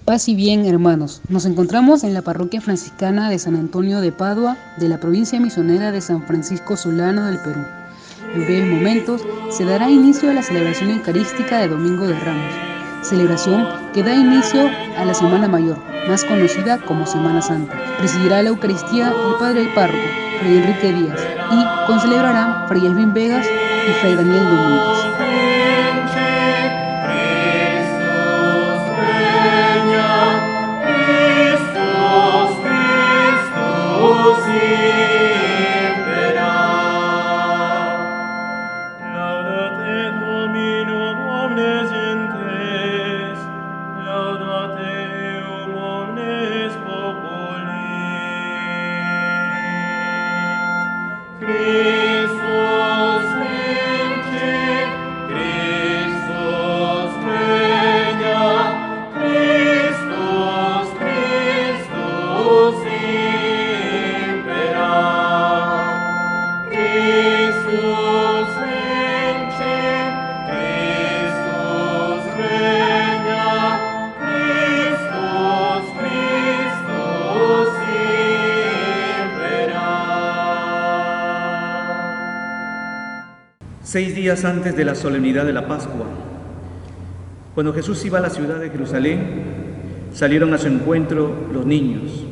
Paz y bien, hermanos. Nos encontramos en la parroquia franciscana de San Antonio de Padua, de la provincia misionera de San Francisco Solano del Perú. En breves momentos se dará inicio a la celebración eucarística de Domingo de Ramos, celebración que da inicio a la Semana Mayor, más conocida como Semana Santa. Presidirá la Eucaristía el Padre del Párroco, Fray Enrique Díaz, y concelebrarán Fray Elvin Vegas y Fray Daniel Domínguez. Seis días antes de la solemnidad de la Pascua, cuando Jesús iba a la ciudad de Jerusalén, salieron a su encuentro los niños.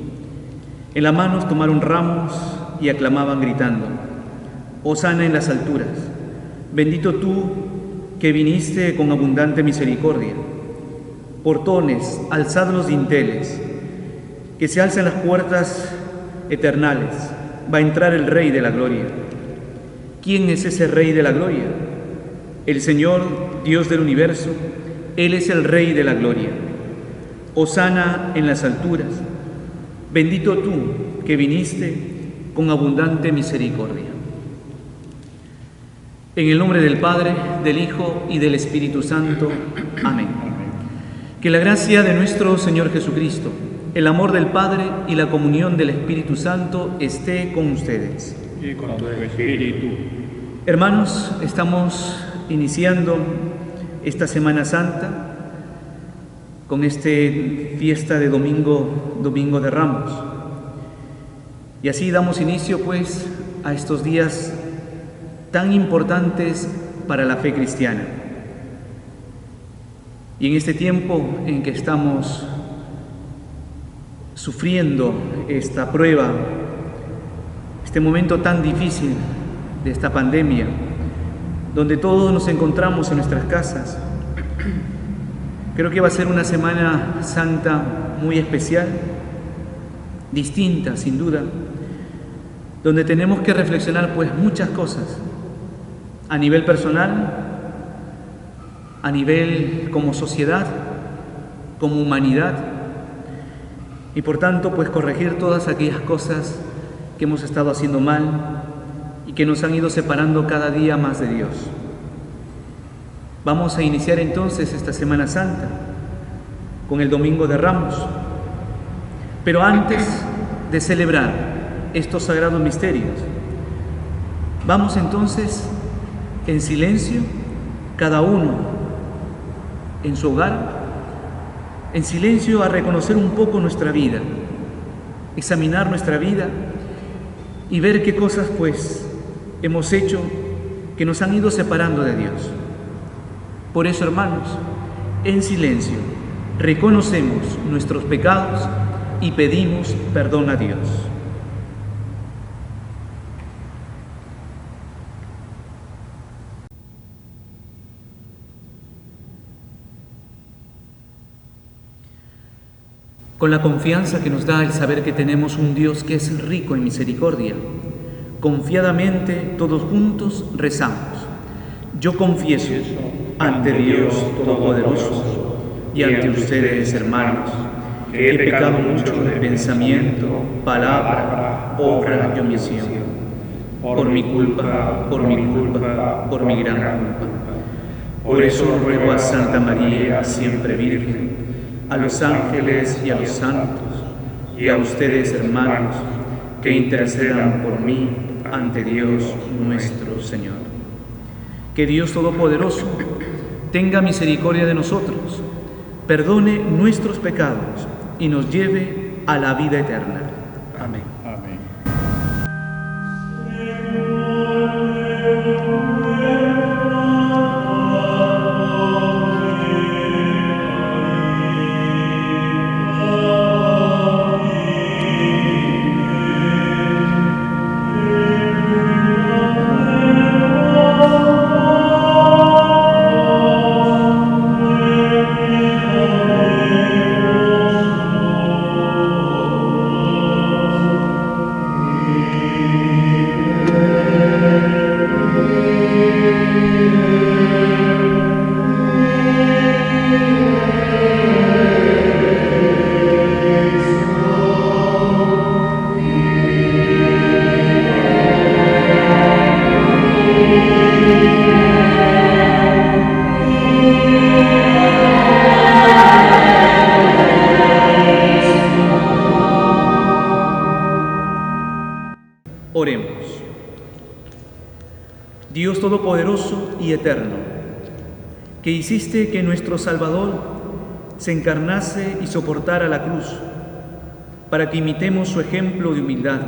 En las manos tomaron ramos y aclamaban gritando: Hosana en las alturas, bendito tú que viniste con abundante misericordia. Portones, alzad los dinteles, que se alcen las puertas eternales, va a entrar el Rey de la Gloria. ¿Quién es ese Rey de la Gloria? El Señor, Dios del universo, Él es el Rey de la Gloria. Hosana en las alturas, bendito tú que viniste con abundante misericordia. En el nombre del Padre, del Hijo y del Espíritu Santo. Amén. Que la gracia de nuestro Señor Jesucristo, el amor del Padre y la comunión del Espíritu Santo esté con ustedes. Y con tu espíritu. Hermanos, estamos iniciando esta Semana Santa con esta fiesta de Domingo de Ramos. Y así damos inicio pues a estos días tan importantes para la fe cristiana. Y en este tiempo en que estamos sufriendo esta prueba, este momento tan difícil de esta pandemia, donde todos nos encontramos en nuestras casas, creo que va a ser una Semana Santa muy especial, distinta sin duda, donde tenemos que reflexionar pues muchas cosas, a nivel personal, a nivel como sociedad, como humanidad, y por tanto pues corregir todas aquellas cosas que hemos estado haciendo mal y que nos han ido separando cada día más de Dios. Vamos a iniciar entonces esta Semana Santa con el Domingo de Ramos. Pero antes de celebrar estos sagrados misterios, vamos entonces en silencio, cada uno en su hogar, en silencio a reconocer un poco nuestra vida, examinar nuestra vida y ver qué cosas pues hemos hecho que nos han ido separando de Dios. Por eso, hermanos, en silencio reconocemos nuestros pecados y pedimos perdón a Dios. Con la confianza que nos da el saber que tenemos un Dios que es rico en misericordia, confiadamente todos juntos rezamos. Yo confieso ante Dios Todopoderoso y ante ustedes, hermanos, que he pecado mucho de pensamiento, palabra, obra y omisión, por mi culpa, por mi gran culpa. Por eso ruego a Santa María, siempre Virgen, a los ángeles y a los santos, y a ustedes, hermanos, que intercedan por mí ante Dios nuestro Señor. Que Dios Todopoderoso tenga misericordia de nosotros, perdone nuestros pecados y nos lleve a la vida eterna. Amén. Amén. Oremos. Dios Todopoderoso y Eterno, que hiciste que nuestro Salvador se encarnase y soportara la cruz, para que imitemos su ejemplo de humildad,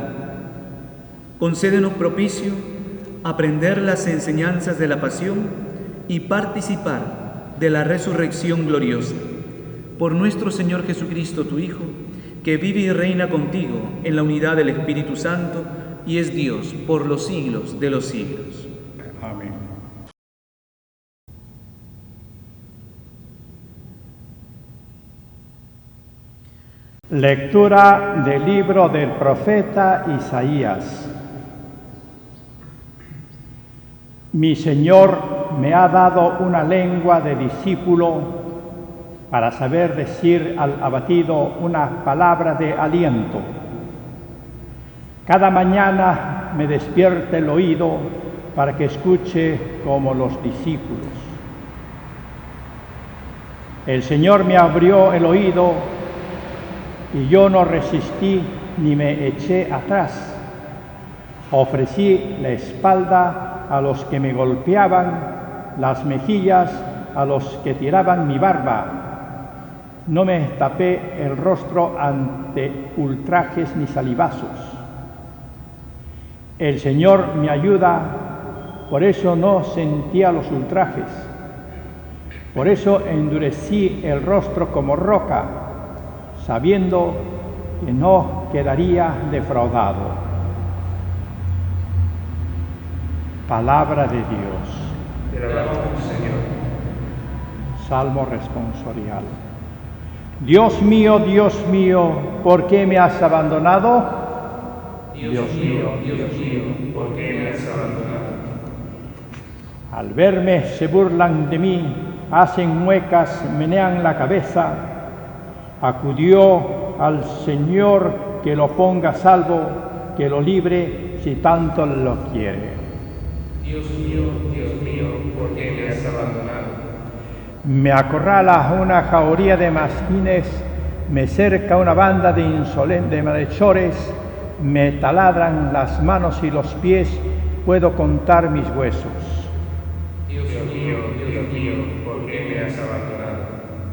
concédenos propicio aprender las enseñanzas de la pasión y participar de la resurrección gloriosa. Por nuestro Señor Jesucristo, tu Hijo, que vive y reina contigo en la unidad del Espíritu Santo, y es Dios por los siglos de los siglos. Amén. Lectura del libro del profeta Isaías. Mi Señor me ha dado una lengua de discípulo para saber decir al abatido una palabra de aliento. Cada mañana me despierta el oído para que escuche como los discípulos. El Señor me abrió el oído y yo no resistí ni me eché atrás. Ofrecí la espalda a los que me golpeaban, las mejillas a los que tiraban mi barba. No me tapé el rostro ante ultrajes ni salivazos. El Señor me ayuda, por eso no sentía los ultrajes. Por eso endurecí el rostro como roca, sabiendo que no quedaría defraudado. Palabra de Dios. Te alabamos, Señor. Salmo responsorial. Dios mío, ¿por qué me has abandonado? Dios mío, ¿por qué me has abandonado? Al verme se burlan de mí, hacen muecas, menean la cabeza. Acudió al Señor que lo ponga a salvo, que lo libre si tanto lo quiere. Dios mío, ¿por qué me has abandonado? Me acorrala una jauría de mastines, me cerca una banda de insolentes malhechores, me taladran las manos y los pies, puedo contar mis huesos. Dios mío, ¿por qué me has abandonado?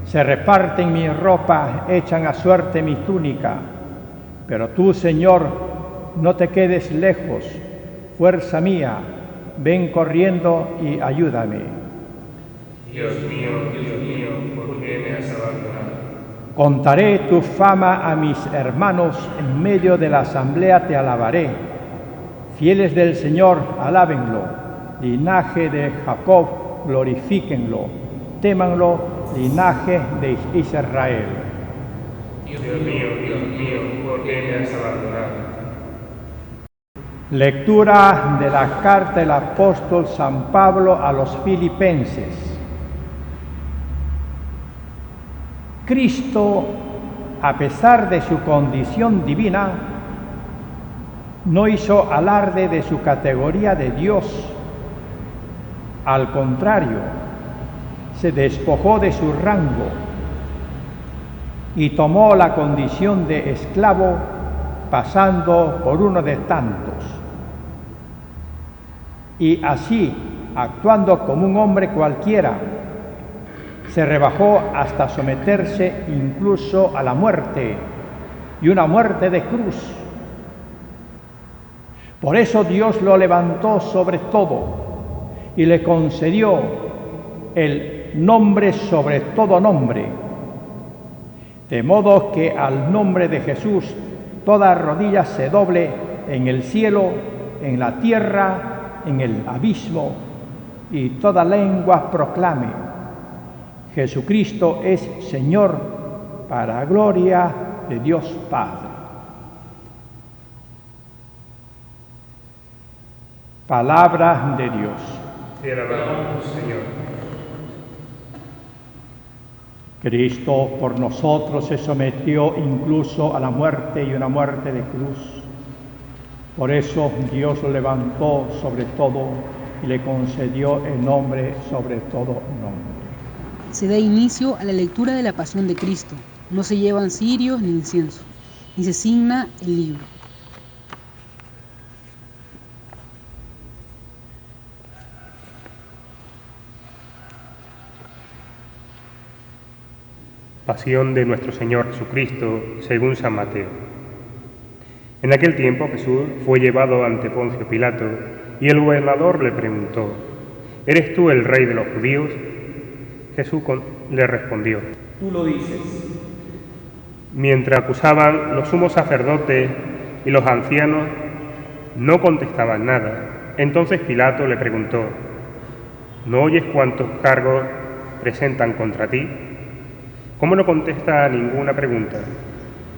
Se reparten mi ropa, echan a suerte mi túnica. Pero tú, Señor, no te quedes lejos, fuerza mía, ven corriendo y ayúdame. Dios mío, ¿por qué me has abandonado? Contaré tu fama a mis hermanos, en medio de la asamblea te alabaré. Fieles del Señor, alábenlo. Linaje de Jacob, glorifíquenlo. Témanlo, linaje de Israel. Dios mío, ¿por qué me has abandonado? Lectura de la carta del apóstol San Pablo a los Filipenses. Cristo, a pesar de su condición divina, no hizo alarde de su categoría de Dios. Al contrario, se despojó de su rango y tomó la condición de esclavo, pasando por uno de tantos. Y así, actuando como un hombre cualquiera, se rebajó hasta someterse incluso a la muerte, y una muerte de cruz. Por eso Dios lo levantó sobre todo y le concedió el nombre sobre todo nombre, de modo que al nombre de Jesús toda rodilla se doble en el cielo, en la tierra, en el abismo, y toda lengua proclame: Jesucristo es Señor, para gloria de Dios Padre. Palabra de Dios. Te alabamos, Señor. Cristo por nosotros se sometió incluso a la muerte, y una muerte de cruz. Por eso Dios lo levantó sobre todo y le concedió el nombre sobre todo nombre. Se da inicio a la lectura de la Pasión de Cristo. No se llevan cirios ni incienso, ni se signa el libro. Pasión de nuestro Señor Jesucristo según San Mateo. En aquel tiempo Jesús fue llevado ante Poncio Pilato, y el gobernador le preguntó: ¿Eres tú el rey de los judíos? Jesús le respondió: Tú lo dices. Mientras acusaban los sumos sacerdotes y los ancianos, no contestaban nada. Entonces Pilato le preguntó: ¿No oyes cuántos cargos presentan contra ti? ¿Cómo no contesta a ninguna pregunta?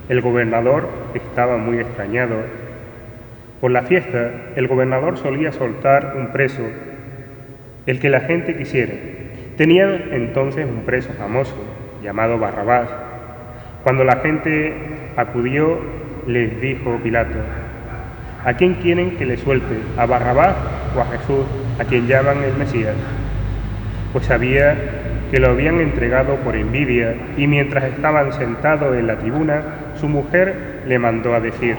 El gobernador estaba muy extrañado. Por la fiesta, el gobernador solía soltar un preso, el que la gente quisiera. Tenían entonces un preso famoso, llamado Barrabás. Cuando la gente acudió, les dijo Pilato: ¿a quién quieren que le suelte? ¿A Barrabás o a Jesús, a quien llaman el Mesías? Pues sabía que lo habían entregado por envidia, y mientras estaban sentados en la tribuna, su mujer le mandó a decir: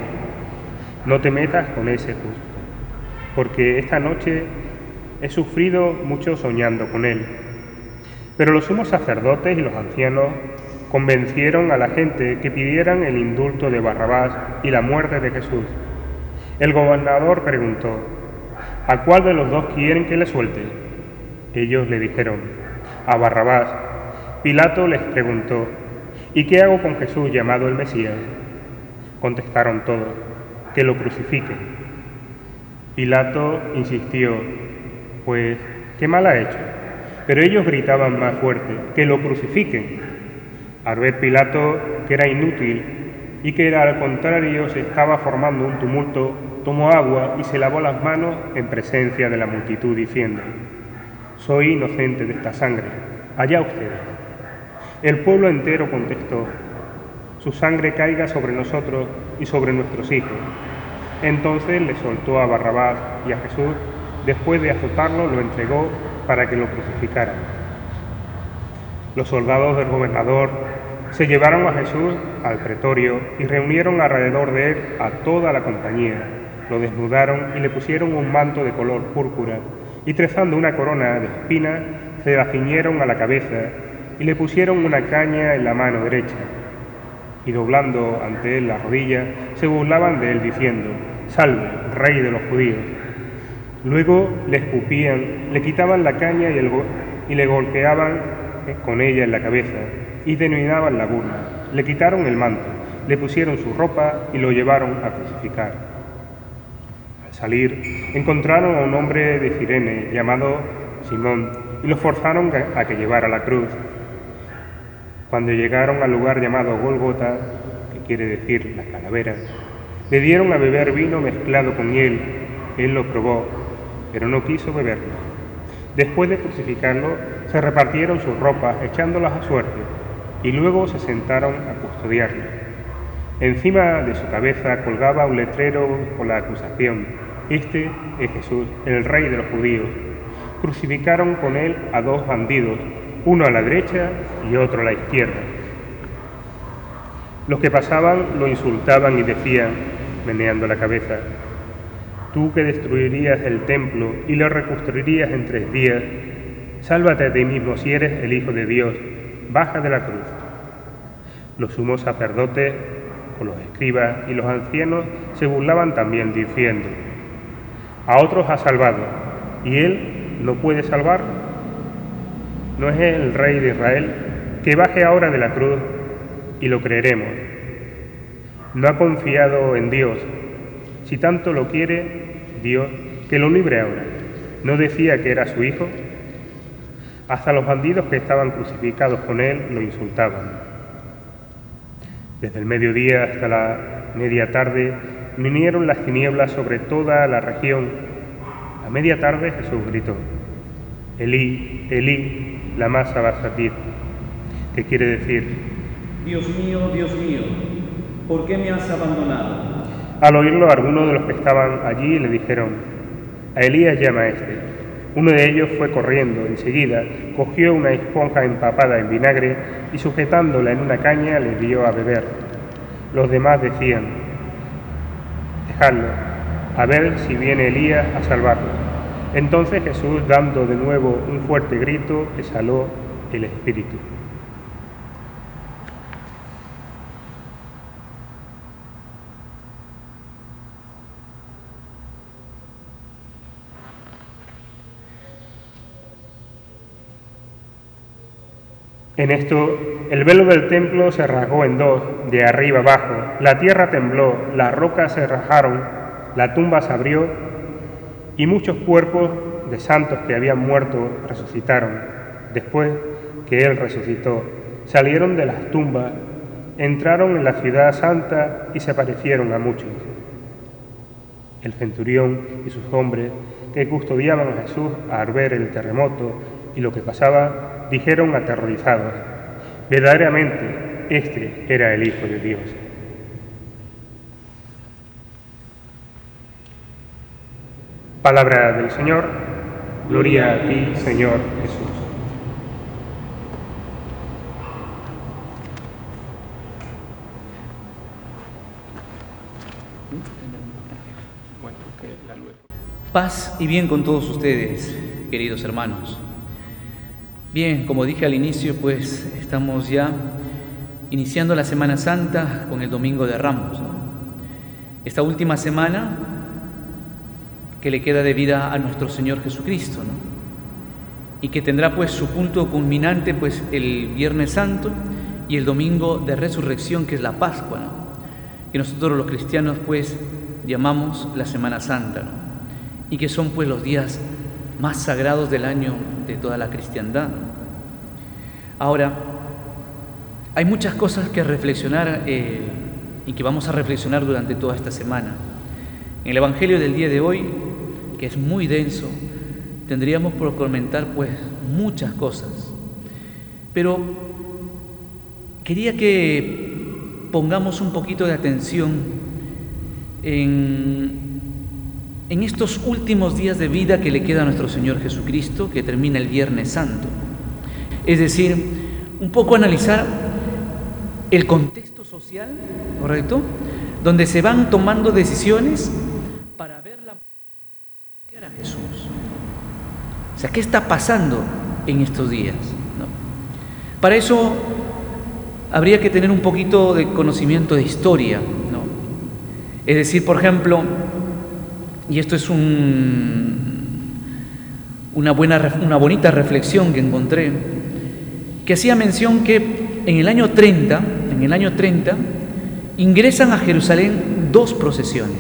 no te metas con ese justo, porque esta noche he sufrido mucho soñando con él. Pero los sumos sacerdotes y los ancianos convencieron a la gente que pidieran el indulto de Barrabás y la muerte de Jesús. El gobernador preguntó: ¿a cuál de los dos quieren que le suelte? Ellos le dijeron: a Barrabás. Pilato les preguntó: ¿y qué hago con Jesús llamado el Mesías? Contestaron todos: que lo crucifiquen. Pilato insistió: pues, ¿qué mal ha hecho? Pero ellos gritaban más fuerte: que lo crucifiquen. Al ver Pilato que era inútil y que al contrario se estaba formando un tumulto, tomó agua y se lavó las manos en presencia de la multitud, diciendo: soy inocente de esta sangre, allá ustedes. El pueblo entero contestó: su sangre caiga sobre nosotros y sobre nuestros hijos. Entonces le soltó a Barrabás, y a Jesús, después de azotarlo, lo entregó para que lo crucificaran. Los soldados del gobernador se llevaron a Jesús al pretorio y reunieron alrededor de él a toda la compañía. Lo desnudaron y le pusieron un manto de color púrpura, y trenzando una corona de espinas, se la ciñeron a la cabeza y le pusieron una caña en la mano derecha. Y doblando ante él la rodilla, se burlaban de él diciendo: «Salve, Rey de los judíos». Luego le escupían, le quitaban la caña y le golpeaban con ella en la cabeza, y terminaban la burla. Le quitaron el manto, le pusieron su ropa y lo llevaron a crucificar. Al salir, encontraron a un hombre de Cirene llamado Simón, y lo forzaron a que llevara la cruz. Cuando llegaron al lugar llamado Gólgota, que quiere decir la calavera, le dieron a beber vino mezclado con hiel. Él lo probó, pero no quiso beberlo. Después de crucificarlo, se repartieron sus ropas, echándolas a suerte, y luego se sentaron a custodiarlo. Encima de su cabeza colgaba un letrero con la acusación: «Este es Jesús, el Rey de los judíos». Crucificaron con él a dos bandidos, uno a la derecha y otro a la izquierda. Los que pasaban lo insultaban y decían, meneando la cabeza: «Tú que destruirías el templo y lo reconstruirías en 3 días, sálvate a ti mismo si eres el Hijo de Dios, baja de la cruz. Los sumos sacerdotes, con los escribas y los ancianos, se burlaban también, diciendo: a otros ha salvado, ¿y él no puede salvar? ¿No es el Rey de Israel? Que baje ahora de la cruz y lo creeremos. No ha confiado en Dios. Si tanto lo quiere Dios, que lo libre ahora. ¿No decía que era su hijo? Hasta los bandidos que estaban crucificados con él lo insultaban. Desde el mediodía hasta la media tarde vinieron las tinieblas sobre toda la región. A media tarde Jesús gritó: Elí, Elí, lama sabactani, que quiere decir: Dios mío, ¿por qué me has abandonado? Al oírlo, algunos de los que estaban allí le dijeron: a Elías llama a este. Uno de ellos fue corriendo, enseguida cogió una esponja empapada en vinagre y sujetándola en una caña le dio a beber. Los demás decían: dejadlo, a ver si viene Elías a salvarlo. Entonces Jesús, dando de nuevo un fuerte grito, exhaló el espíritu. En esto, el velo del templo se rasgó en dos, de arriba abajo. La tierra tembló, las rocas se rajaron, la tumba se abrió y muchos cuerpos de santos que habían muerto resucitaron. Después que Él resucitó, salieron de las tumbas, entraron en la ciudad santa y se aparecieron a muchos. El centurión y sus hombres que custodiaban a Jesús al ver el terremoto y lo que pasaba, dijeron aterrorizados: verdaderamente, este era el Hijo de Dios. Palabra del Señor. Gloria a ti, Señor Jesús. Paz y bien con todos ustedes, queridos hermanos. Bien, como dije al inicio, pues estamos ya iniciando la Semana Santa con el Domingo de Ramos, ¿no? Esta última semana que le queda de vida a nuestro Señor Jesucristo, ¿no? Y que tendrá pues su punto culminante pues el Viernes Santo y el Domingo de Resurrección, que es la Pascua, ¿no? Que nosotros los cristianos pues llamamos la Semana Santa, ¿no? Y que son pues los días más sagrados del año de toda la cristiandad. Ahora, hay muchas cosas que reflexionar y que vamos a reflexionar durante toda esta semana. En el Evangelio del día de hoy, que es muy denso, tendríamos por comentar pues muchas cosas, pero quería que pongamos un poquito de atención en estos últimos días de vida que le queda a nuestro Señor Jesucristo, que termina el Viernes Santo. Es decir, un poco analizar el contexto social, ¿correcto?, donde se van tomando decisiones para ver la muerte de Jesús. O sea, ¿qué está pasando en estos días?, ¿no? Para eso habría que tener un poquito de conocimiento de historia, ¿no? Es decir, por ejemplo, y esto es una bonita reflexión que encontré, que hacía mención que en el año 30, ingresan a Jerusalén dos procesiones,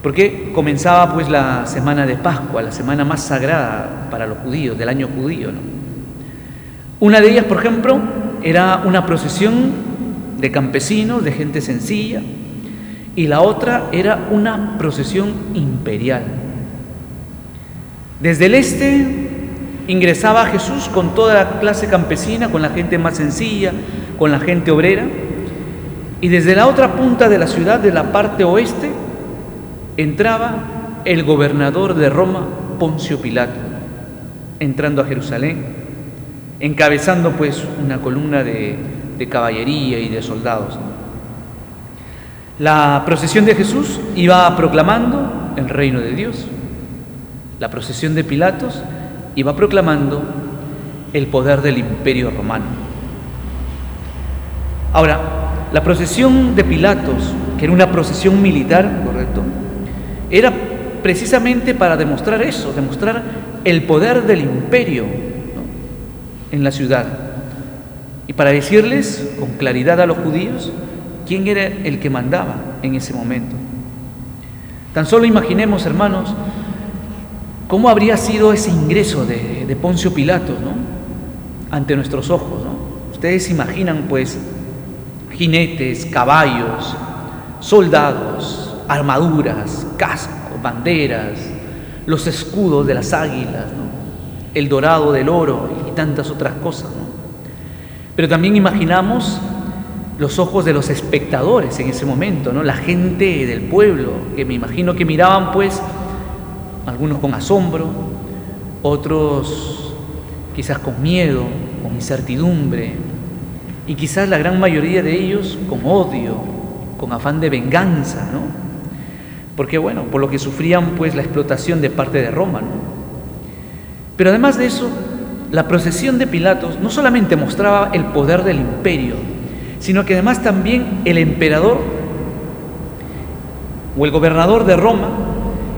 porque comenzaba pues la semana de Pascua, la semana más sagrada para los judíos, del año judío, ¿no? Una de ellas, por ejemplo, era una procesión de campesinos, de gente sencilla, y la otra era una procesión imperial. Desde el este ingresaba Jesús con toda la clase campesina, con la gente más sencilla, con la gente obrera, y desde la otra punta de la ciudad, de la parte oeste, entraba el gobernador de Roma, Poncio Pilato, entrando a Jerusalén, encabezando pues una columna de caballería y de soldados. La procesión de Jesús iba proclamando el reino de Dios. La procesión de Pilatos y va proclamando el poder del Imperio Romano. Ahora, la procesión de Pilatos, que era una procesión militar, ¿correcto?, era precisamente para demostrar eso, demostrar el poder del imperio, ¿no?, en la ciudad, y para decirles con claridad a los judíos quién era el que mandaba en ese momento. Tan solo imaginemos, hermanos, cómo habría sido ese ingreso de Poncio Pilatos, ¿no?, ante nuestros ojos, ¿no? Ustedes imaginan, pues, jinetes, caballos, soldados, armaduras, cascos, banderas, los escudos de las águilas, ¿no?, el dorado del oro y tantas otras cosas, ¿no? Pero también imaginamos los ojos de los espectadores en ese momento, ¿no?, la gente del pueblo, que me imagino que miraban, pues, algunos con asombro, otros quizás con miedo, con incertidumbre, y quizás la gran mayoría de ellos con odio, con afán de venganza, ¿no? Porque, bueno, por lo que sufrían, pues, la explotación de parte de Roma, ¿no? Pero además de eso, la procesión de Pilatos no solamente mostraba el poder del imperio, sino que además también el emperador o el gobernador de Roma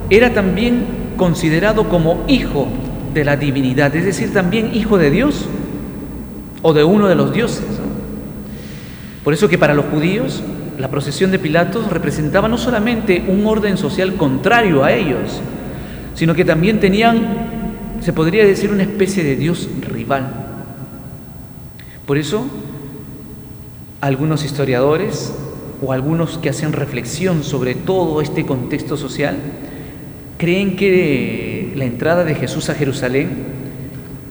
era también considerado como hijo de la divinidad, es decir, también hijo de Dios o de uno de los dioses, ¿no? Por eso que para los judíos la procesión de Pilatos representaba no solamente un orden social contrario a ellos, sino que también tenían, se podría decir, una especie de Dios rival. Por eso, algunos historiadores o algunos que hacen reflexión sobre todo este contexto social creen que la entrada de Jesús a Jerusalén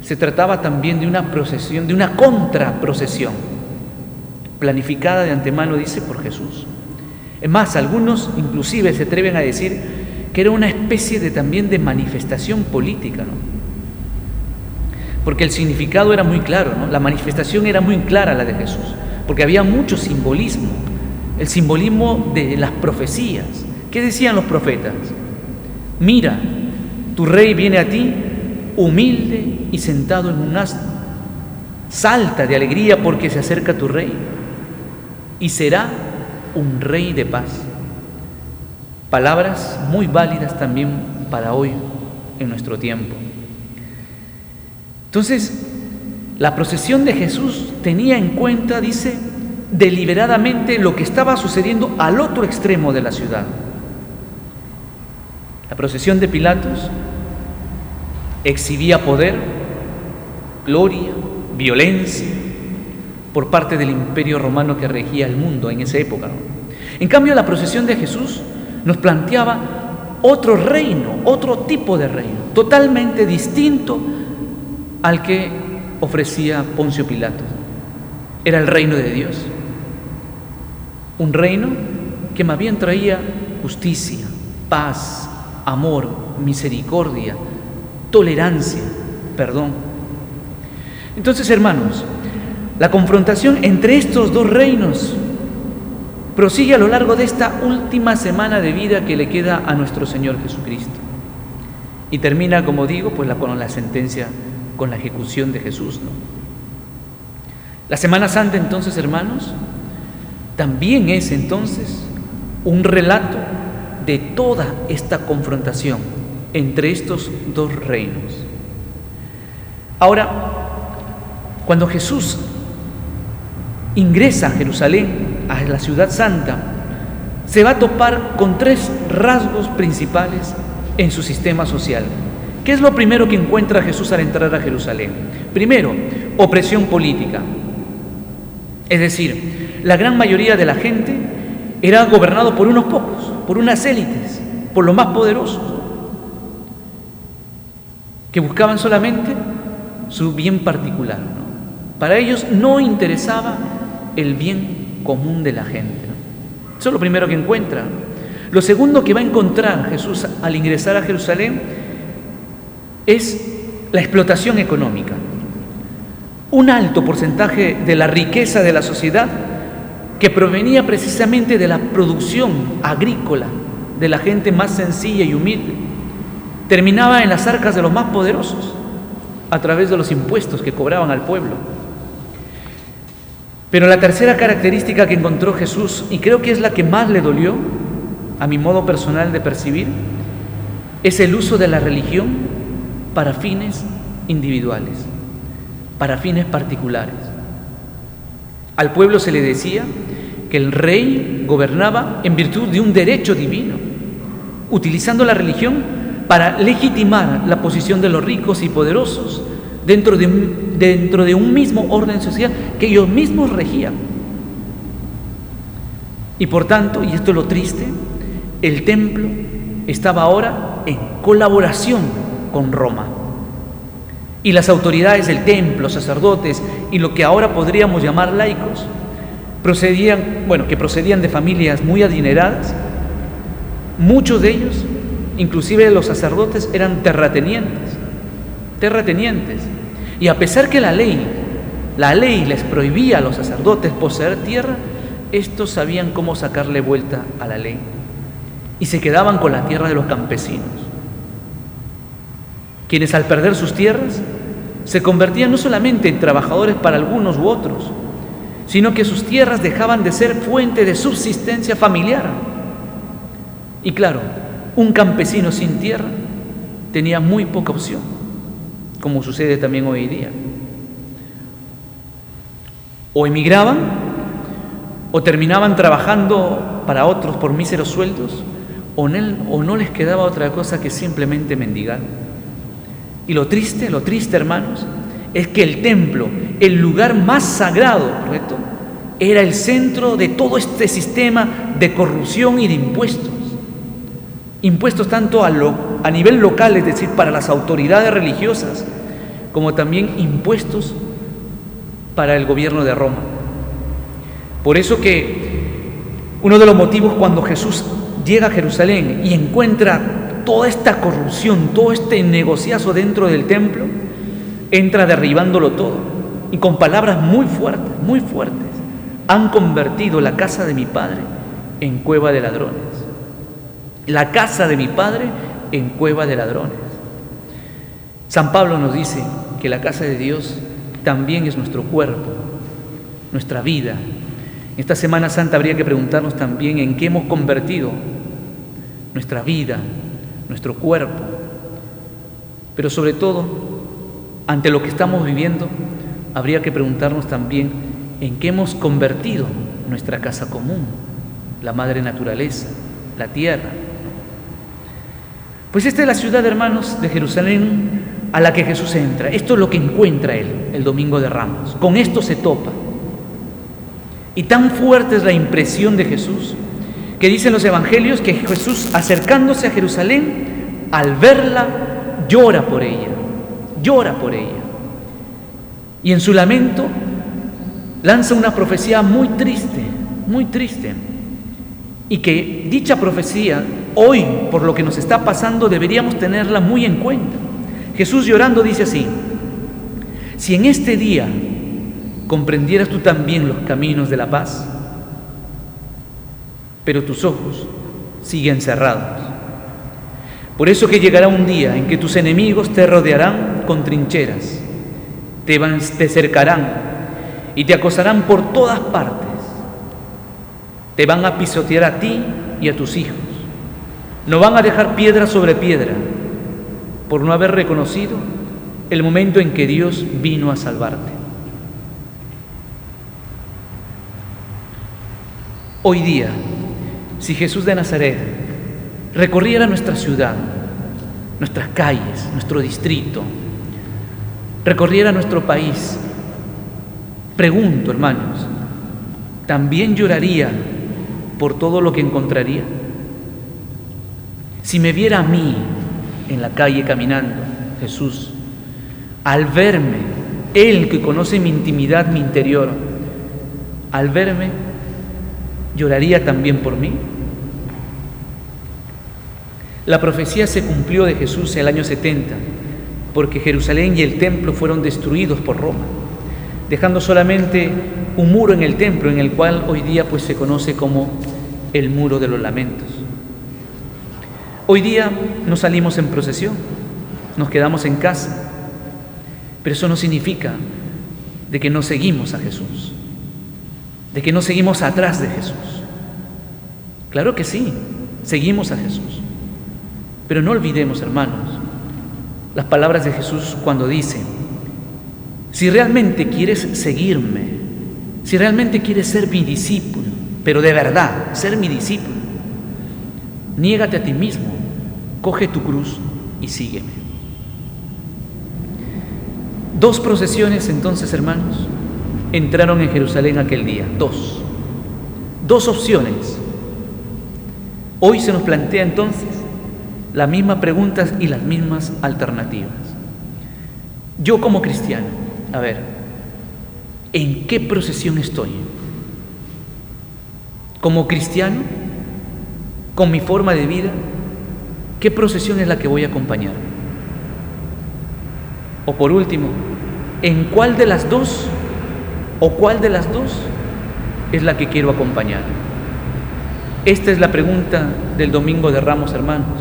se trataba también de una procesión, de una contraprocesión, planificada de antemano, dice, por Jesús. Es más, algunos inclusive se atreven a decir que era una especie de también de manifestación política, ¿no? Porque el significado era muy claro, ¿no? La manifestación era muy clara, la de Jesús, porque había mucho simbolismo, el simbolismo de las profecías. ¿Qué decían los profetas? Mira, tu rey viene a ti humilde y sentado en un asno. Salta de alegría porque se acerca tu rey y será un rey de paz. Palabras muy válidas también para hoy, en nuestro tiempo. Entonces, la procesión de Jesús tenía en cuenta, dice, deliberadamente lo que estaba sucediendo al otro extremo de la ciudad. La procesión de Pilatos exhibía poder, gloria, violencia por parte del imperio romano que regía el mundo en esa época, ¿no? En cambio, la procesión de Jesús nos planteaba otro reino, otro tipo de reino, totalmente distinto al que ofrecía Poncio Pilato. Era el reino de Dios, un reino que más bien traía justicia, paz, amor, misericordia, tolerancia, perdón. Entonces, hermanos, la confrontación entre estos dos reinos prosigue a lo largo de esta última semana de vida que le queda a nuestro Señor Jesucristo. Y termina, como digo, pues con la sentencia, con la ejecución de Jesús, ¿no? La Semana Santa, entonces, hermanos, también es entonces un relato de toda esta confrontación entre estos dos reinos. Ahora, cuando Jesús ingresa a Jerusalén, a la ciudad santa, se va a topar con tres rasgos principales en su sistema social. ¿Qué es lo primero que encuentra Jesús al entrar a Jerusalén? Primero, opresión política. Es decir, la gran mayoría de la gente era gobernado por unos pocos, por unas élites, por los más poderosos, que buscaban solamente su bien particular, ¿no? Para ellos no interesaba el bien común de la gente, ¿no? Eso es lo primero que encuentra. Lo segundo que va a encontrar Jesús al ingresar a Jerusalén es la explotación económica. Un alto porcentaje de la riqueza de la sociedad que provenía precisamente de la producción agrícola de la gente más sencilla y humilde terminaba en las arcas de los más poderosos. a través de los impuestos que cobraban al pueblo. Pero la tercera característica que encontró Jesús, y creo que es la que más le dolió, a mi modo personal de percibir, es el uso de la religión para fines individuales, para fines particulares. Al pueblo se le decía que el rey gobernaba en virtud de un derecho divino, utilizando la religión para legitimar la posición de los ricos y poderosos dentro de un mismo orden social que ellos mismos regían. Y por tanto, y esto es lo triste, el templo estaba ahora en colaboración con Roma. Y las autoridades del templo, sacerdotes y lo que ahora podríamos llamar laicos, que procedían de familias muy adineradas. Muchos de ellos, inclusive los sacerdotes, eran terratenientes. Y a pesar que la ley les prohibía a los sacerdotes poseer tierra, estos sabían cómo sacarle vuelta a la ley y se quedaban con la tierra de los campesinos, quienes al perder sus tierras se convertían no solamente en trabajadores para algunos u otros, sino que sus tierras dejaban de ser fuente de subsistencia familiar. Y claro, un campesino sin tierra tenía muy poca opción, como sucede también hoy día. O emigraban, o terminaban trabajando para otros por míseros sueldos, o no les quedaba otra cosa que simplemente mendigar. Y lo triste, hermanos, es que el templo, el lugar más sagrado, ¿correcto?, era el centro de todo este sistema de corrupción y de impuestos. Impuestos tanto a nivel local, es decir, para las autoridades religiosas, como también impuestos para el gobierno de Roma. Por eso que uno de los motivos cuando Jesús llega a Jerusalén y encuentra toda esta corrupción, todo este negociazo dentro del templo, entra derribándolo todo y con palabras muy fuertes, han convertido la casa de mi Padre en cueva de ladrones. La casa de mi Padre en cueva de ladrones. San Pablo nos dice que la casa de Dios también es nuestro cuerpo, nuestra vida. Esta Semana Santa habría que preguntarnos también en qué hemos convertido nuestra vida, nuestro cuerpo, pero sobre todo, ante lo que estamos viviendo, habría que preguntarnos también en qué hemos convertido nuestra casa común, la madre naturaleza, la tierra. Pues esta es la ciudad, hermanos, de Jerusalén a la que Jesús entra. Esto es lo que encuentra él el Domingo de Ramos. Con esto se topa. Y tan fuerte es la impresión de Jesús que dicen los evangelios que Jesús, acercándose a Jerusalén, al verla, llora por ella. Y en su lamento lanza una profecía muy triste, y que dicha profecía, hoy, por lo que nos está pasando, deberíamos tenerla muy en cuenta. Jesús, llorando, dice así: si en este día comprendieras tú también los caminos de la paz, pero tus ojos siguen cerrados. Por eso que llegará un día en que tus enemigos te rodearán con trincheras, te cercarán y te acosarán por todas partes. Te van a pisotear a ti y a tus hijos. No van a dejar piedra sobre piedra por no haber reconocido el momento en que Dios vino a salvarte. Hoy día, si Jesús de Nazaret recorriera nuestra ciudad, nuestras calles, nuestro distrito, recorriera nuestro país, pregunto, hermanos, ¿también lloraría por todo lo que encontraría? Si me viera a mí en la calle caminando, Jesús, al verme, Él que conoce mi intimidad, mi interior, al verme, ¿lloraría también por mí? La profecía se cumplió de Jesús en el año 70, porque Jerusalén y el templo fueron destruidos por Roma, dejando solamente un muro en el templo, en el cual hoy día pues se conoce como el Muro de los Lamentos. Hoy día no salimos en procesión, nos quedamos en casa, Pero eso no significa de que no seguimos a Jesús, de que no seguimos atrás de Jesús. Claro que sí, seguimos a Jesús. Pero no olvidemos, hermanos, las palabras de Jesús cuando dice: si realmente quieres seguirme, si realmente quieres ser mi discípulo, pero de verdad, ser mi discípulo, niégate a ti mismo, coge tu cruz y sígueme. 2 procesiones entonces, hermanos, entraron en Jerusalén aquel día. 2 opciones. Hoy se nos plantea entonces las mismas preguntas y las mismas alternativas. Yo como cristiano, a ver, ¿en qué procesión estoy? Como cristiano, con mi forma de vida, ¿qué procesión es la que voy a acompañar? O por último, ¿en cuál de las 2 o cuál de las 2 es la que quiero acompañar? Esta es la pregunta del Domingo de Ramos, hermanos.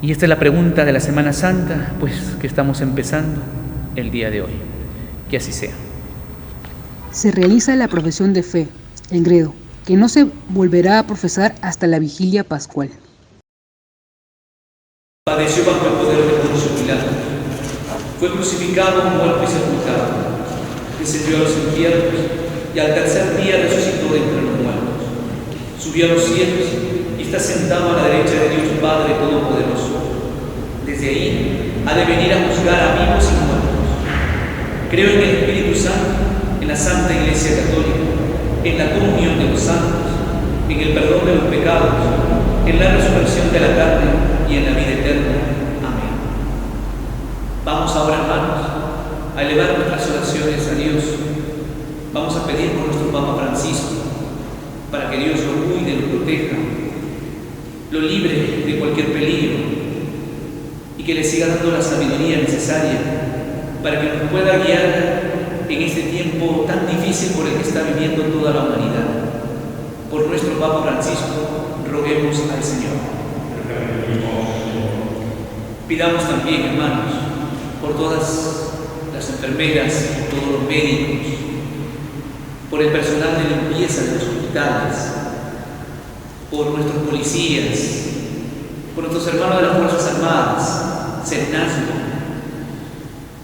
Y esta es la pregunta de la Semana Santa, pues que estamos empezando el día de hoy. Que así sea. Se realiza la profesión de fe, el credo, que no se volverá a profesar hasta la vigilia pascual. Padeció bajo el poder de Poncio Pilato, fue crucificado, muerto y sepultado, descendió a los infiernos y al tercer día resucitó de entre los muertos, subió a los cielos y está sentado a la derecha de Dios Padre Todopoderoso. Desde ahí ha de venir a juzgar a vivos y muertos. Creo en el Espíritu Santo, en la Santa Iglesia Católica, en la comunión de los santos, en el perdón de los pecados, en la resurrección de la carne y en la vida eterna. Amén. Vamos ahora, hermanos, a elevar nuestras oraciones a Dios. Vamos a pedir por nuestro Papa Francisco, para que Dios lo cuide, lo proteja, lo libre de cualquier peligro y que le siga dando la sabiduría necesaria para que nos pueda guiar en este tiempo tan difícil por el que está viviendo toda la humanidad. Por nuestro Papa Francisco, roguemos al Señor. Pidamos también, hermanos, por todas las enfermeras, por todos los médicos, por el personal de limpieza de los hospitales, por nuestros policías, por nuestros hermanos de las Fuerzas Armadas, Serenazgo,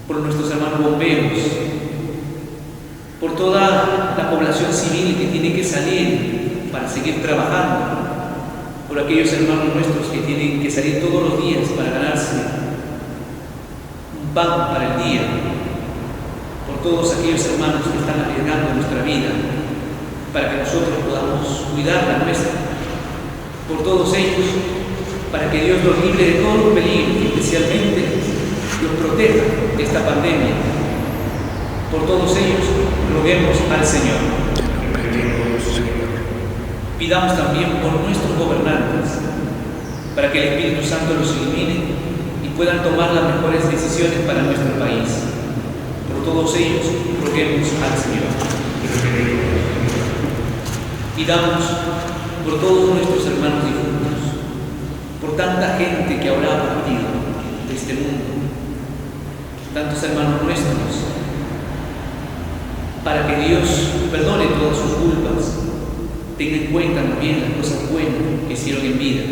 por nuestros hermanos bomberos, por toda la población civil que tiene que salir para seguir trabajando, por aquellos hermanos nuestros que tienen que salir todos los días para ganarse un pan para el día, por todos aquellos hermanos que están arriesgando nuestra vida para que nosotros podamos cuidar la nuestra, por todos ellos, para que Dios los libre de todos los peligros y especialmente los proteja de esta pandemia. Por todos ellos, roguemos al Señor. Pidamos también por nuestros gobernantes, para que el Espíritu Santo los ilumine y puedan tomar las mejores decisiones para nuestro país. Por todos ellos, roguemos al Señor. Pidamos por todos nuestros hermanos difuntos, por tanta gente que ahora ha partido de este mundo, tantos hermanos nuestros, para que Dios perdone todas sus culpas, tenga en cuenta también las cosas buenas que hicieron en vida,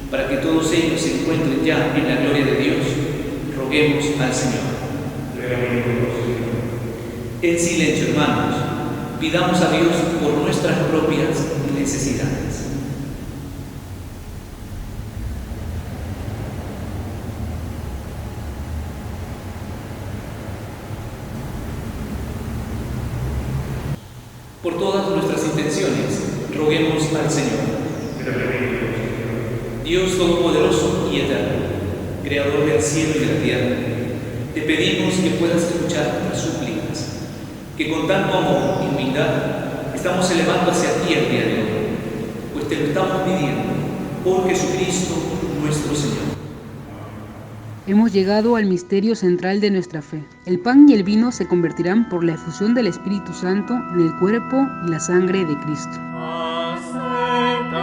para que todos ellos se encuentren ya en la gloria de Dios. Roguemos al Señor. En silencio, hermanos, pidamos a Dios por nuestras propias necesidades. Por todas nuestras intenciones, roguemos al Señor. Dios Todopoderoso y Eterno, Creador del cielo y de la tierra, te pedimos que puedas escuchar nuestras súplicas, que con tanto amor y humildad estamos elevando hacia ti el día de hoy, pues te lo estamos pidiendo por Jesucristo nuestro Señor. Hemos llegado al misterio central de nuestra fe. El pan y el vino se convertirán por la efusión del Espíritu Santo en el cuerpo y la sangre de Cristo. Acepta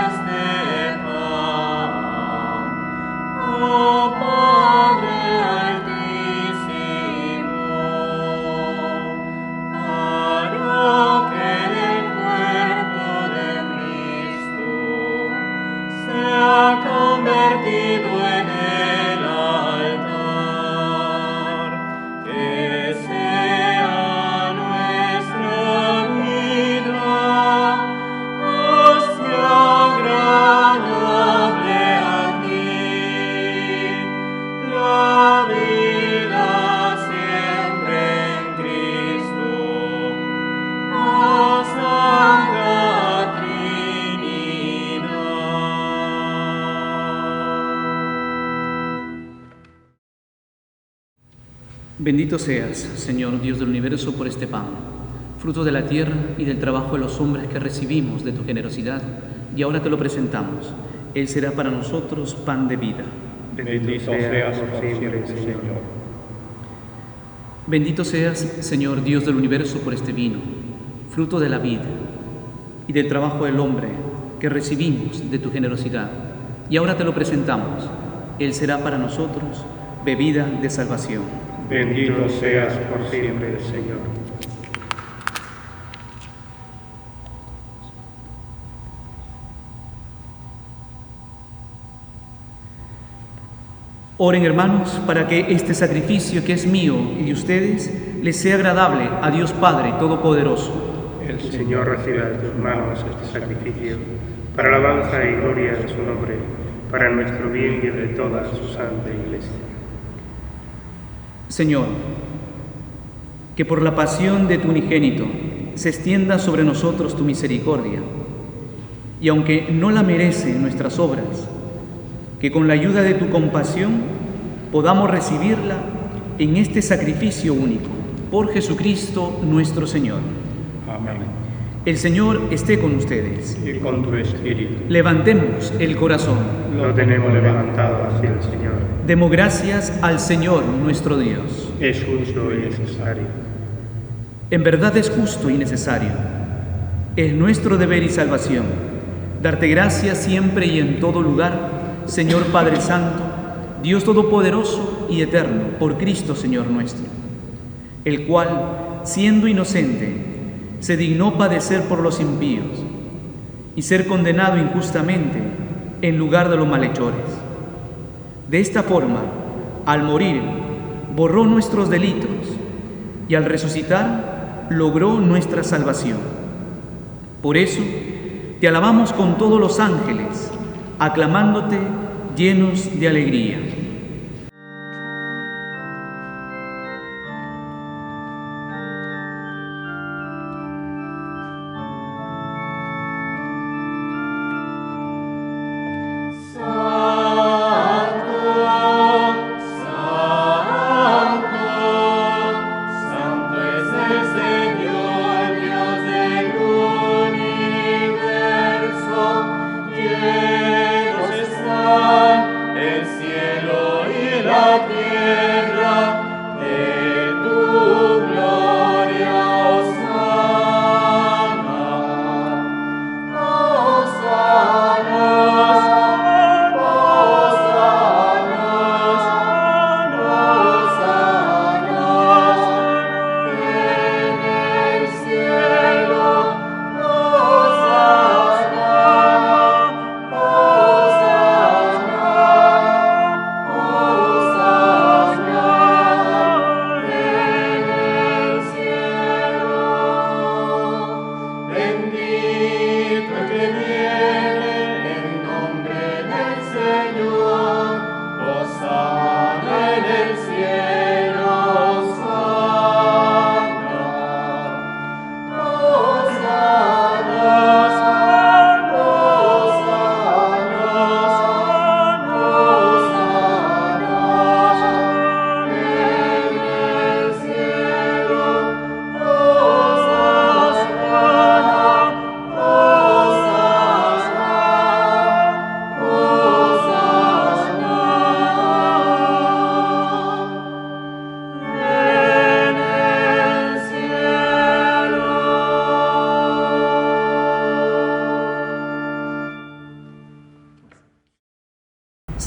este pan, oh Bendito seas, Señor Dios del universo, por este pan, fruto de la tierra y del trabajo de los hombres que recibimos de tu generosidad, y ahora te lo presentamos. Él será para nosotros pan de vida. Bendito seas por siempre, Señor. Bendito seas, Señor Dios del universo, por este vino, fruto de la vida y del trabajo del hombre que recibimos de tu generosidad, y ahora te lo presentamos. Él será para nosotros bebida de salvación. Bendito seas por siempre, Señor. Oren, hermanos, para que este sacrificio que es mío y de ustedes les sea agradable a Dios Padre Todopoderoso. El Señor reciba de tus manos este sacrificio, para la alabanza y gloria de su nombre, para nuestro bien y el de toda su santa Iglesia. Señor, que por la pasión de tu unigénito se extienda sobre nosotros tu misericordia, y aunque no la merecen nuestras obras, que con la ayuda de tu compasión podamos recibirla en este sacrificio único, por Jesucristo nuestro Señor. Amén. El Señor esté con ustedes. Y con tu espíritu. Levantemos el corazón. Lo tenemos levantado hacia el Señor. Demos gracias al Señor nuestro Dios. Es justo y necesario. En verdad es justo y necesario. Es nuestro deber y salvación darte gracias siempre y en todo lugar, Señor Padre Santo, Dios Todopoderoso y Eterno, por Cristo Señor nuestro, el cual, siendo inocente, se dignó padecer por los impíos y ser condenado injustamente en lugar de los malhechores. De esta forma, al morir, borró nuestros delitos y al resucitar, logró nuestra salvación. Por eso, te alabamos con todos los ángeles, aclamándote llenos de alegría.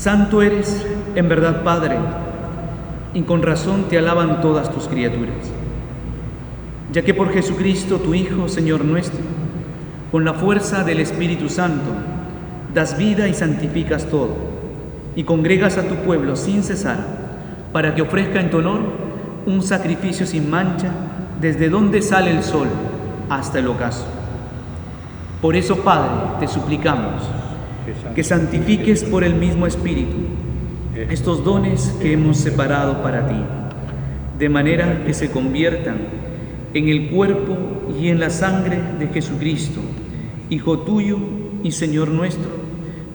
Santo eres, en verdad, Padre, y con razón te alaban todas tus criaturas, ya que por Jesucristo, tu Hijo, Señor nuestro, con la fuerza del Espíritu Santo, das vida y santificas todo, y congregas a tu pueblo sin cesar, para que ofrezca en tu honor un sacrificio sin mancha, desde donde sale el sol hasta el ocaso. Por eso, Padre, te suplicamos que santifiques por el mismo Espíritu estos dones que hemos separado para ti, de manera que se conviertan en el cuerpo y en la sangre de Jesucristo, Hijo tuyo y Señor nuestro,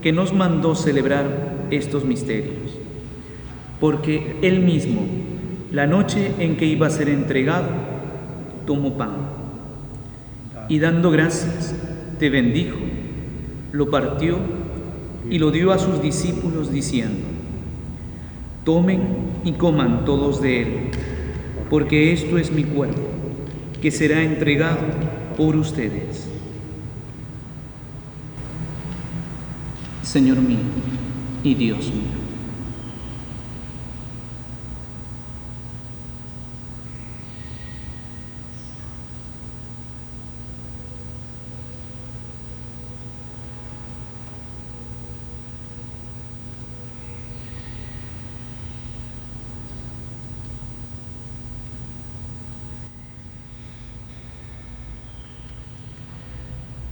que nos mandó celebrar estos misterios. Porque Él mismo, la noche en que iba a ser entregado, tomó pan y dando gracias, te bendijo, lo partió y lo dio a sus discípulos diciendo: tomen y coman todos de él, porque esto es mi cuerpo, que será entregado por ustedes. Señor mío y Dios mío.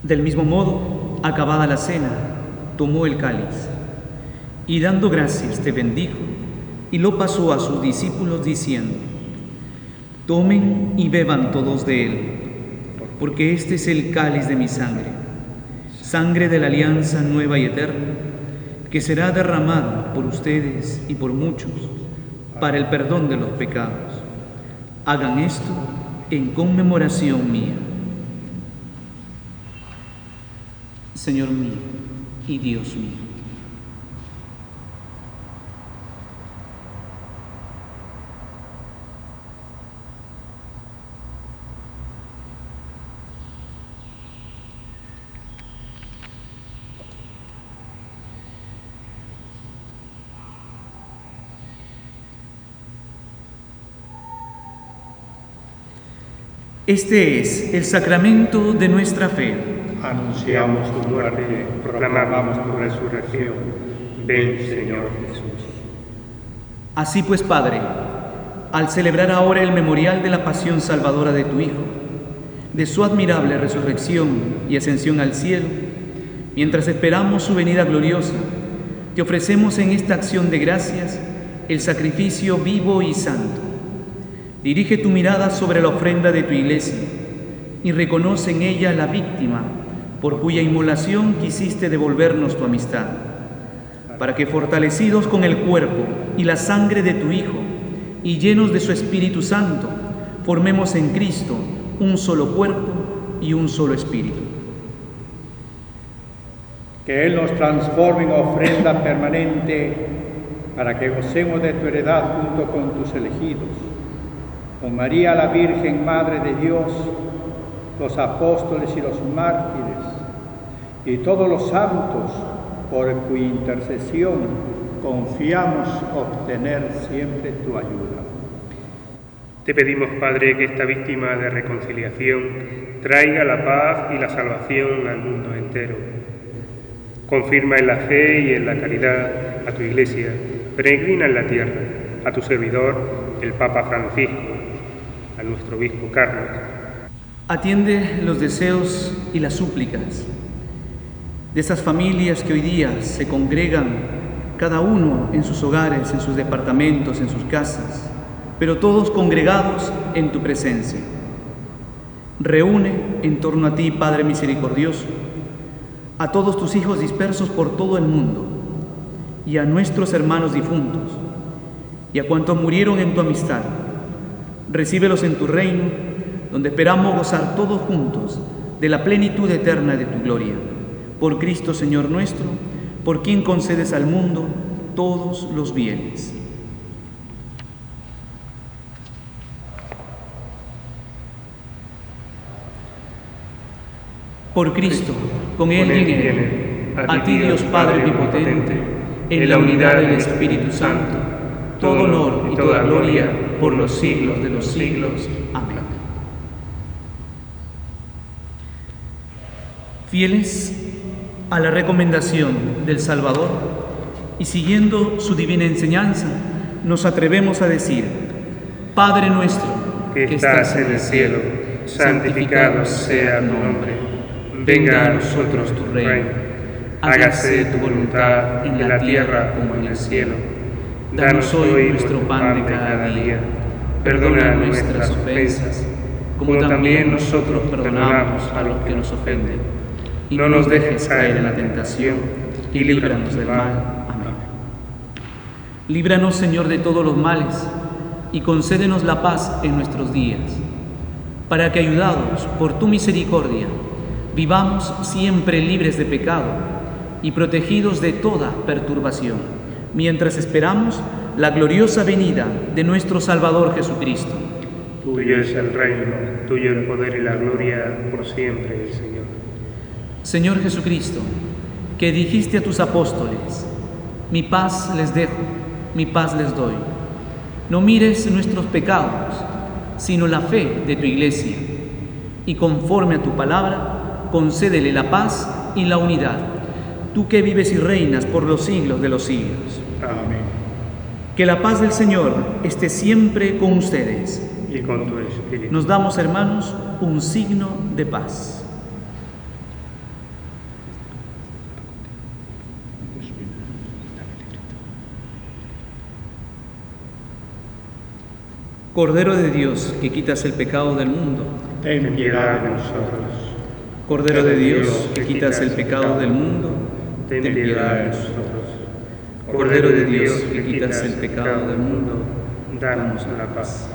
Del mismo modo, acabada la cena, tomó el cáliz y dando gracias te bendijo y lo pasó a sus discípulos diciendo: tomen y beban todos de él, porque este es el cáliz de mi sangre, sangre de la alianza nueva y eterna, que será derramada por ustedes y por muchos para el perdón de los pecados. Hagan esto en conmemoración mía. Señor mío y Dios mío. Este es el sacramento de nuestra fe. Anunciamos tu muerte, proclamamos tu resurrección. Ven, Señor Jesús. Así pues, Padre, al celebrar ahora el memorial de la pasión salvadora de tu Hijo, de su admirable resurrección y ascensión al cielo, mientras esperamos su venida gloriosa, te ofrecemos en esta acción de gracias el sacrificio vivo y santo. Dirige tu mirada sobre la ofrenda de tu Iglesia y reconoce en ella la víctima por cuya inmolación quisiste devolvernos tu amistad, para que fortalecidos con el cuerpo y la sangre de tu Hijo y llenos de su Espíritu Santo, formemos en Cristo un solo cuerpo y un solo espíritu. Que Él nos transforme en ofrenda permanente para que gocemos de tu heredad junto con tus elegidos, con María la Virgen, Madre de Dios, los apóstoles y los mártires, y todos los santos, por cuya intercesión confiamos obtener siempre tu ayuda. Te pedimos, Padre, que esta víctima de reconciliación traiga la paz y la salvación al mundo entero. Confirma en la fe y en la caridad a tu Iglesia, peregrina en la tierra, a tu servidor, el Papa Francisco, a nuestro obispo Carlos. Atiende los deseos y las súplicas de esas familias que hoy día se congregan, cada uno en sus hogares, en sus departamentos, en sus casas, pero todos congregados en tu presencia. Reúne en torno a ti, Padre misericordioso, a todos tus hijos dispersos por todo el mundo y a nuestros hermanos difuntos y a cuantos murieron en tu amistad. Recíbelos en tu reino, donde esperamos gozar todos juntos de la plenitud eterna de tu gloria. Por Cristo Señor nuestro, por quien concedes al mundo todos los bienes. Por Cristo, con Él y en Él, a ti Dios Padre omnipotente, en la unidad del Espíritu Santo, todo honor y toda gloria por los siglos de los siglos. Amén. Fieles a la recomendación del Salvador y siguiendo su divina enseñanza, nos atrevemos a decir: Padre nuestro, que estás en el cielo, santificado sea tu nombre. Venga a nosotros tu reino. Hágase tu voluntad en la tierra como en el cielo. Danos hoy nuestro pan de cada día. Perdona nuestras ofensas, como también nosotros perdonamos a los que nos ofenden. Y no nos dejes caer en la tentación, y líbranos del mal. Amén. Líbranos, Señor, de todos los males. y concédenos la paz en nuestros días, para que, ayudados por tu misericordia, vivamos siempre libres de pecado y protegidos de toda perturbación, mientras esperamos la gloriosa venida de nuestro Salvador Jesucristo. Tuyo es el reino, tuyo el poder y la gloria por siempre, Señor. Señor Jesucristo, que dijiste a tus apóstoles: mi paz les dejo, mi paz les doy. No mires nuestros pecados, sino la fe de tu Iglesia, y conforme a tu palabra, concédele la paz y la unidad, tú que vives y reinas por los siglos de los siglos. Amén. Que la paz del Señor esté siempre con ustedes. Y con tu espíritu. Nos damos, hermanos, un signo de paz. Cordero de Dios, que quitas el pecado del mundo, Ten piedad de nosotros. Cordero de Dios, que quitas el pecado del mundo, Ten piedad de nosotros. Cordero de Dios, que quitas el pecado del mundo, danos la paz.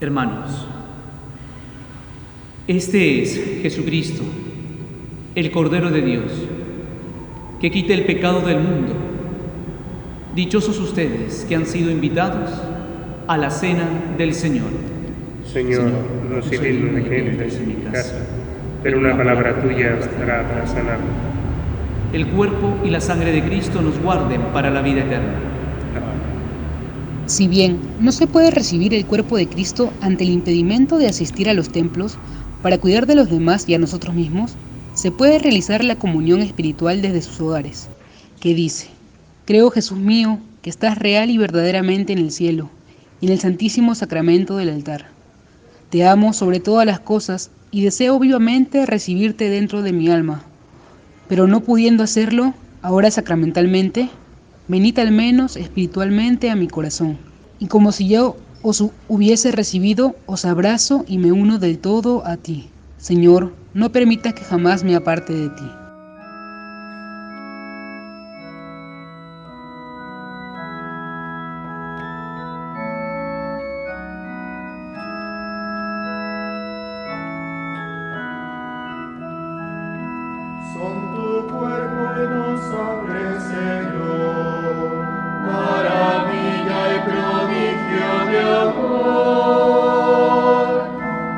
Hermanos, este es Jesucristo, el Cordero de Dios, que quita el pecado del mundo. Dichosos ustedes que han sido invitados a la cena del Señor. Señor, no soy digno de que entres en mi casa, pero una palabra tuya bastará para sanarme. El cuerpo y la sangre de Cristo nos guarden para la vida eterna. Si bien no se puede recibir el cuerpo de Cristo ante el impedimento de asistir a los templos para cuidar de los demás y a nosotros mismos, se puede realizar la comunión espiritual desde sus hogares, que dice: creo, Jesús mío, que estás real y verdaderamente en el cielo y en el santísimo sacramento del altar. Te amo sobre todas las cosas y deseo vivamente recibirte dentro de mi alma, pero no pudiendo hacerlo ahora sacramentalmente, venid al menos espiritualmente a mi corazón, y como si yo os hubiese recibido, os abrazo y me uno del todo a ti. Señor, no permitas que jamás me aparte de ti. Son tu cuerpo y tu sangre, Señor, maravilla y prodigio de amor,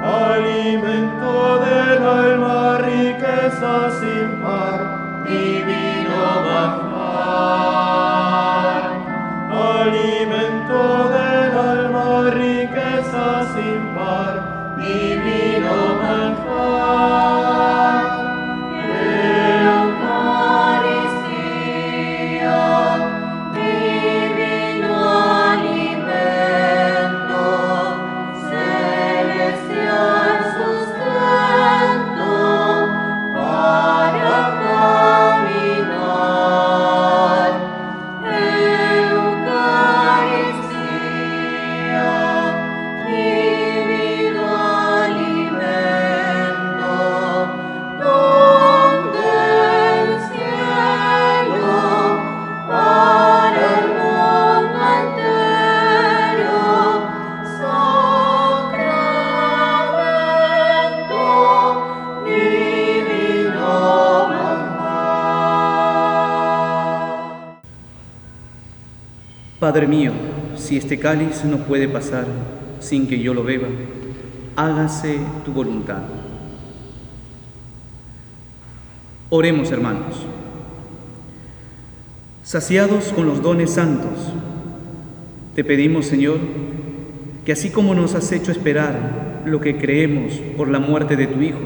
alimento del alma, riqueza sin par, divino manjar. Alimento del alma, riqueza sin par, divino manjar. Padre mío, si este cáliz no puede pasar sin que yo lo beba, hágase tu voluntad. Oremos, hermanos. Saciados con los dones santos, te pedimos, Señor, que así como nos has hecho esperar lo que creemos por la muerte de tu Hijo,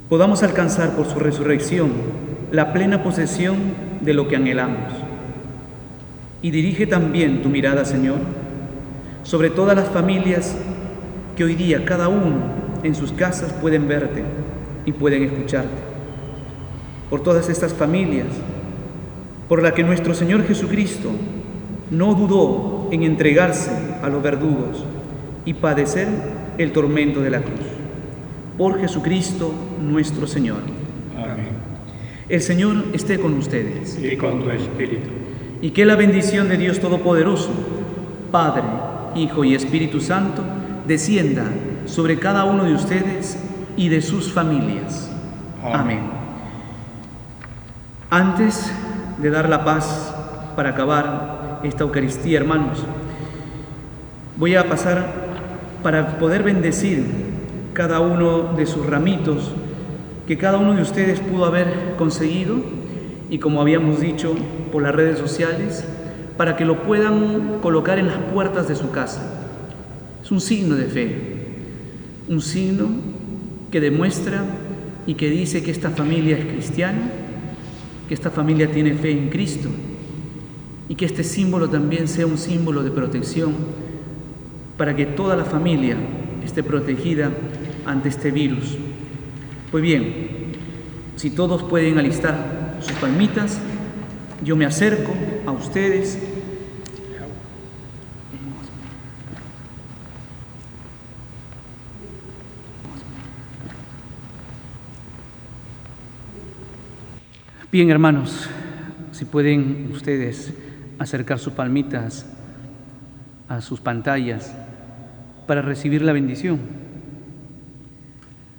podamos alcanzar por su resurrección la plena posesión de lo que anhelamos. Y dirige también tu mirada, Señor, sobre todas las familias que hoy día cada uno en sus casas pueden verte y pueden escucharte. Por todas estas familias, por la que nuestro Señor Jesucristo no dudó en entregarse a los verdugos y padecer el tormento de la cruz. Por Jesucristo nuestro Señor. Amén. El Señor esté con ustedes. Y con tu espíritu. Y que la bendición de Dios Todopoderoso, Padre, Hijo y Espíritu Santo, descienda sobre cada uno de ustedes y de sus familias. Amén. Antes de dar la paz para acabar esta Eucaristía, hermanos, voy a pasar para poder bendecir cada uno de sus ramitos que cada uno de ustedes pudo haber conseguido, y como habíamos dicho por las redes sociales, para que lo puedan colocar en las puertas de su casa. Es un signo de fe, un signo que demuestra y que dice que esta familia es cristiana, que esta familia tiene fe en Cristo, y que este símbolo también sea un símbolo de protección para que toda la familia esté protegida ante este virus. Pues bien, si todos pueden alistar sus palmitas, yo me acerco a ustedes. Bien, hermanos, si pueden ustedes acercar sus palmitas a sus pantallas para recibir la bendición.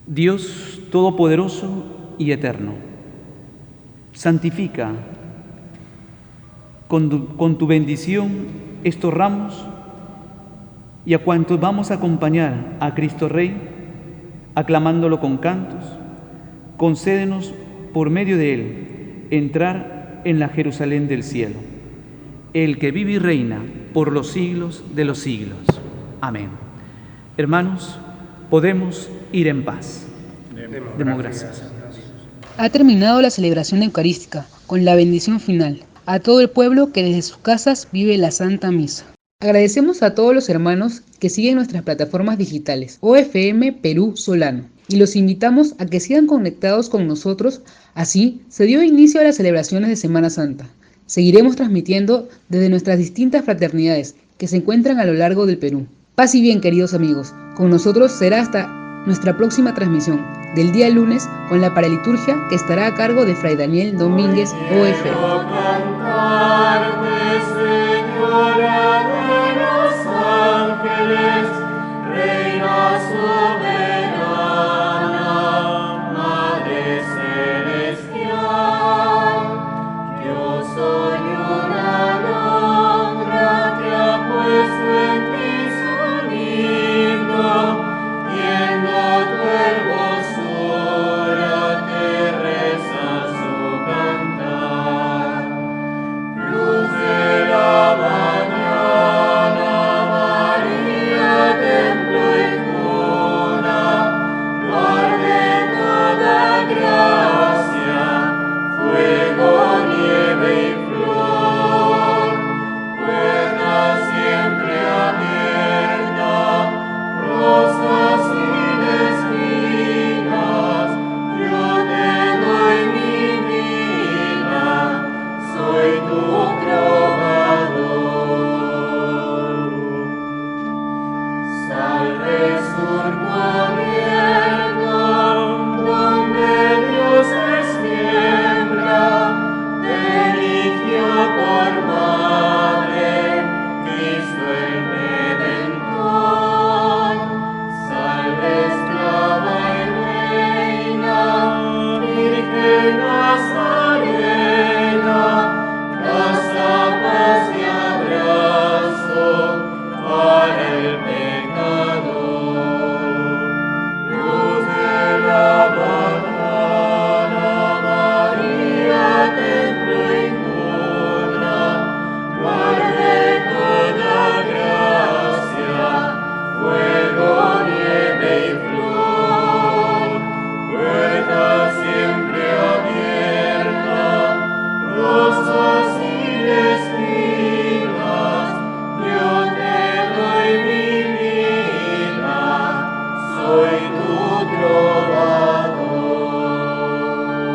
Dios Todopoderoso y Eterno, santifica con tu bendición estos ramos, y a cuantos vamos a acompañar a Cristo Rey, aclamándolo con cantos, concédenos por medio de Él entrar en la Jerusalén del cielo, el que vive y reina por los siglos de los siglos. Amén. Hermanos, podemos ir en paz. Demos gracias. Ha terminado la celebración eucarística con la bendición final a todo el pueblo que desde sus casas vive la Santa Misa. Agradecemos a todos los hermanos que siguen nuestras plataformas digitales OFM Perú Solano, y los invitamos a que sigan conectados con nosotros. Así se dio inicio a las celebraciones de Semana Santa. Seguiremos transmitiendo desde nuestras distintas fraternidades que se encuentran a lo largo del Perú. Paz y bien, queridos amigos. Con nosotros será hasta nuestra próxima transmisión del día lunes con la paraliturgia que estará a cargo de Fray Daniel Domínguez, OFM. Quiero cantarte, Señora.